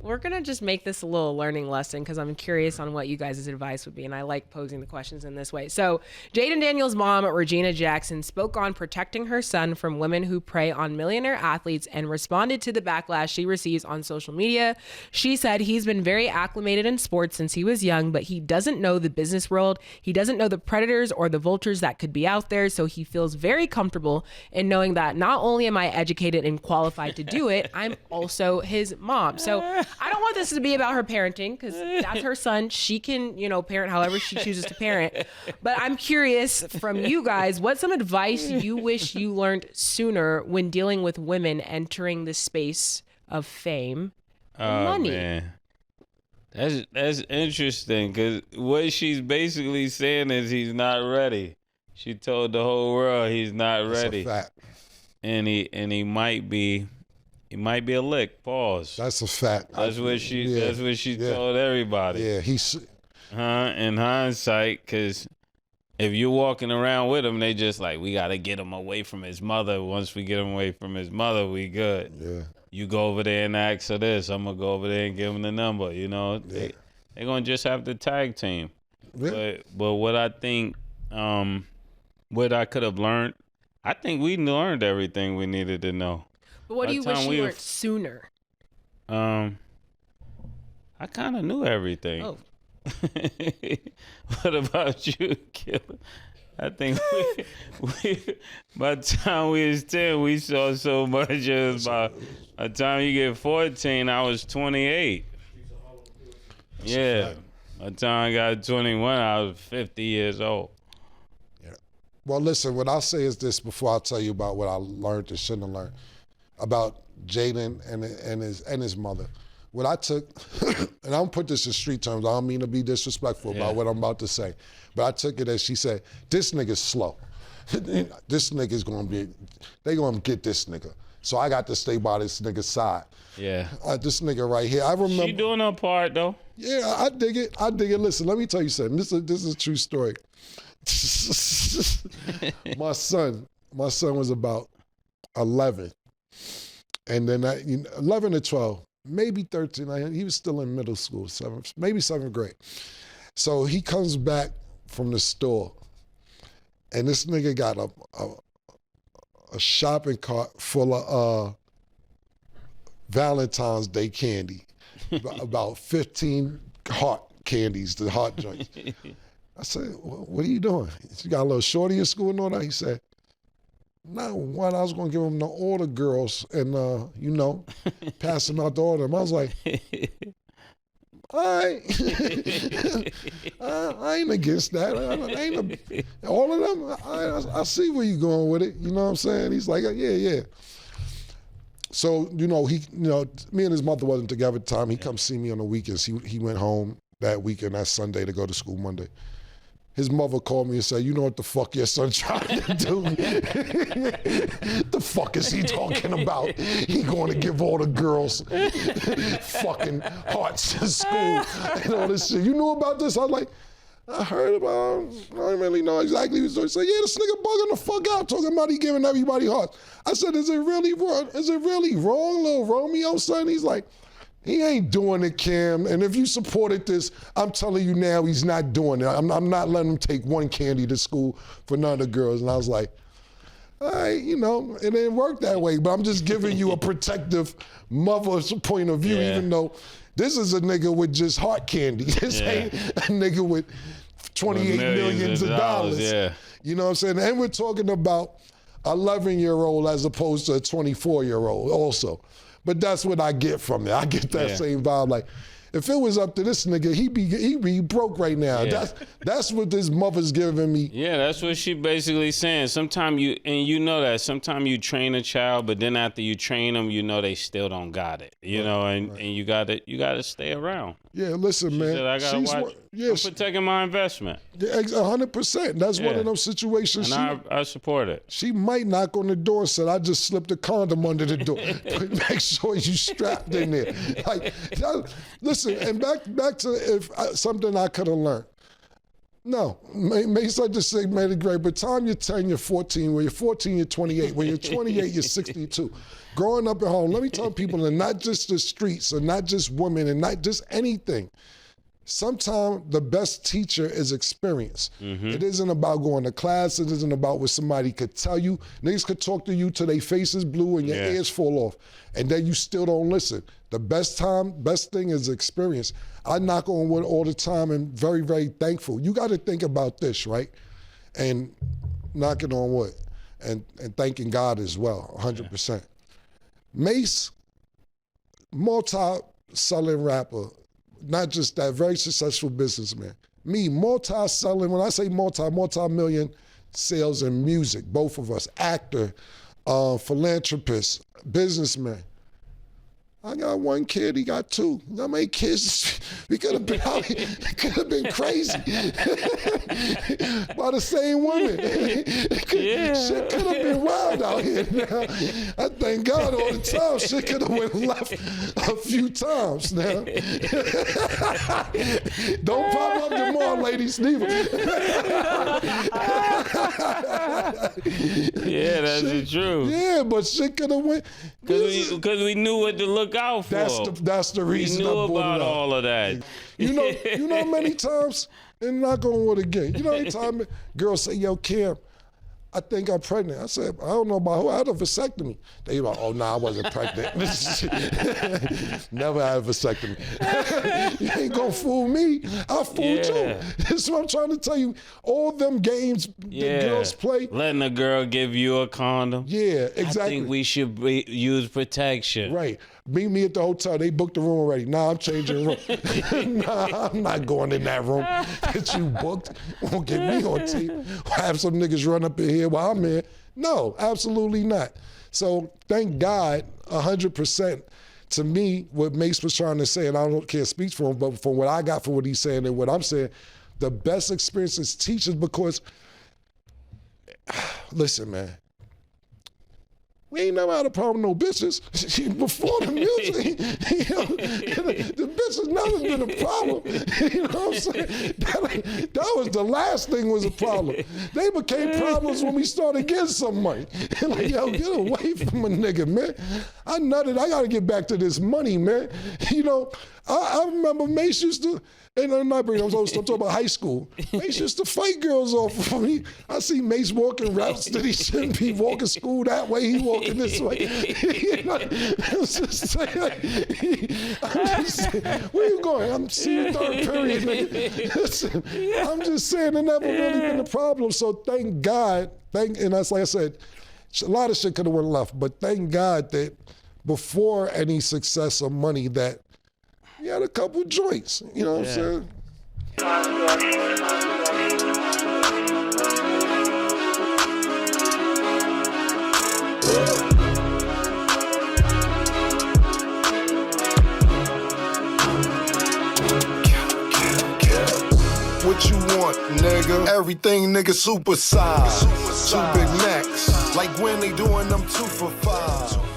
We're going to just make this a little learning lesson because I'm curious on what you guys' advice would be. And I like posing the questions in this way. So Jayden Daniels' mom, Regina Jackson, spoke on protecting her son from women who prey on millionaire athletes and responded to the backlash she receives on social media. She said he's been very acclimated in sports since he was young, but he doesn't know the business world. He doesn't know the predators or the vultures that could be out there. So he feels very comfortable in knowing that not only am I educated and qualified to do it, I'm also his mom. So I don't want this to be about her parenting because that's her son. She can, parent however she chooses to parent. But I'm curious from you guys, what's some advice you wish you learned sooner when dealing with women entering the space of fame and money? Man. That's interesting because what she's basically saying is he's not ready. She told the whole world he's not ready. That's a fact. And he might be. He might be a lick. Pause. That's a fact. That's what she told everybody. Yeah, he's. In hindsight, because if you're walking around with him, they just like, we gotta get him away from his mother. Once we get him away from his mother, we good. Yeah. You go over there and ask her this. I'm gonna go over there and give him the number. Yeah. They're gonna just have to tag team. Yeah. But what I think, what I could have learned, I think we learned everything we needed to know. But what do you wish you learned sooner? I kind of knew everything. Oh. What about you, Killer? I think we by the time we was 10, we saw so much. It was by the time you get 14, I was 28. Yeah. By the time I got 21, I was 50 years old. Yeah. Well, listen, what I'll say is this before I'll tell you about what I learned and shouldn't have learned about Jayden and his mother. What I took, and I don't put this in street terms, I don't mean to be disrespectful about what I'm about to say, but I took it as she said, this nigga's slow. This nigga's they gonna get this nigga. So I got to stay by this nigga's side. Yeah. This nigga right here, I remember. She doing her part though. Yeah, I dig it. Listen, let me tell you something. This is a true story. My son was about 11. And then 11 to 12, maybe 13, he was still in middle school, maybe seventh grade. So he comes back from the store and this nigga got a shopping cart full of Valentine's Day candy, about 15 heart candies, the heart joints. I said, what are you doing? You got a little shorty in school and all that? He said, not one, I was going to give them to all the girls and, pass them out to all of them. I was like, all right. I ain't against that. All of them, I see where you're going with it. You know what I'm saying? He's like, yeah. So, me and his mother wasn't together at the time. He comes see me on the weekends. He went home that weekend, that Sunday, to go to school Monday. His mother called me and said, you know what the fuck your son trying to do? The fuck is he talking about? He going to give all the girls fucking hearts in school and all this shit. You knew about this? I was like, I heard about him. I don't really know exactly what he said. Yeah, this nigga bugging the fuck out talking about he giving everybody hearts. I said, is it really wrong? Is it really wrong, little Romeo, son? He's like, he ain't doing it, Cam. And if you supported this, I'm telling you now, he's not doing it. I'm not letting him take one candy to school for none of the girls. And I was like, all right, it didn't work that way. But I'm just giving you a protective mother's point of view, even though this is a nigga with just heart candy. This ain't a nigga with 28 millions of dollars. Yeah. You know what I'm saying? And we're talking about 11-year-old as opposed to a 24-year-old also. But that's what I get from it. I get that same vibe. Like, if it was up to this nigga, he be broke right now. Yeah. That's what this mother's giving me. Yeah, that's what she basically saying. Sometimes sometimes you train a child, but then after you train them, they still don't got it. And you gotta stay around. Yeah, listen, she man. Said, I gotta watch. I'm protecting my investment. Yeah, 100%. That's one of those situations. And I support it. She might knock on the door and said, I just slipped a condom under the door. Make sure you strapped in there. Like, listen, and back to something I could have learned. No, Mase, I just say made it great. But time you're 10, you're 14. When you're 14, you're 28. When you're 28, you're 62. Growing up at home, let me tell people, and not just the streets, and not just women, and not just anything. Sometimes the best teacher is experience. It isn't about going to class. It isn't about what somebody could tell you. Niggas could talk to you till their face is blue and your ears fall off, and then you still don't listen. The best thing is experience. I knock on wood all the time and very, very thankful. You got to think about this, right? And knocking on wood and thanking God as well, 100%. Mase, multi-selling rapper, not just that, very successful businessman. Me, multi-selling, when I say multi-million sales in music, both of us, actor, philanthropist, businessman. I got one kid, he got two. How many kids? We could have been out here, it could have been crazy. By the same woman. Shit could have been wild out here now. I thank God all the time. Shit could have went left a few times now. Don't pop up tomorrow, ladies, neither. Yeah, that's the truth. Yeah, but shit could have went. Because we knew what to look out for. That's the reason we knew I brought about it up. all of that. You know how many times, and not going with again. You know how many times girls say, "Yo, Kim, I think I'm pregnant." I said, "I don't know about who. I had a vasectomy." They like, "Oh, no, I wasn't pregnant." Never had a vasectomy. You ain't gonna fool me. I fooled you. This is what I'm trying to tell you. All them games that girls play. Letting a girl give you a condom. Yeah, exactly. I think we should use protection. Right. Meet me at the hotel. They booked the room already. Nah, I'm changing the room. Nah, I'm not going in that room that you booked. Won't get me on tape. Have some niggas run up in here while I'm here. No, absolutely not. So thank God, 100%. To me, what Mase was trying to say, and I can't speak for him, but from what I got from what he's saying and what I'm saying, the best experience is teachers because, listen, man, we ain't never had a problem with no bitches. Before the music, the bitches never been a problem. You know what I'm saying? That was the last thing was a problem. They became problems when we started getting some money. Like, yo, get away from a nigga, man. I nutted, I gotta get back to this money, man. You know, I remember Mase used to, and I'm not bringing, I'm talking about high school. Mase used to fight girls off of me. I see Mase walking routes that he shouldn't be walking school that way. He walking this way. You know, I'm just saying, where you going? I'm seeing third period, nigga. Listen, I'm just saying it never really been a problem. So thank God, and that's like I said, a lot of shit could have went left, but thank God that before any success or money that he had a couple joints, you know what I'm saying? What you want, nigga? Everything, nigga, super size. Two Big Macs, like when they doing them 2 for $5.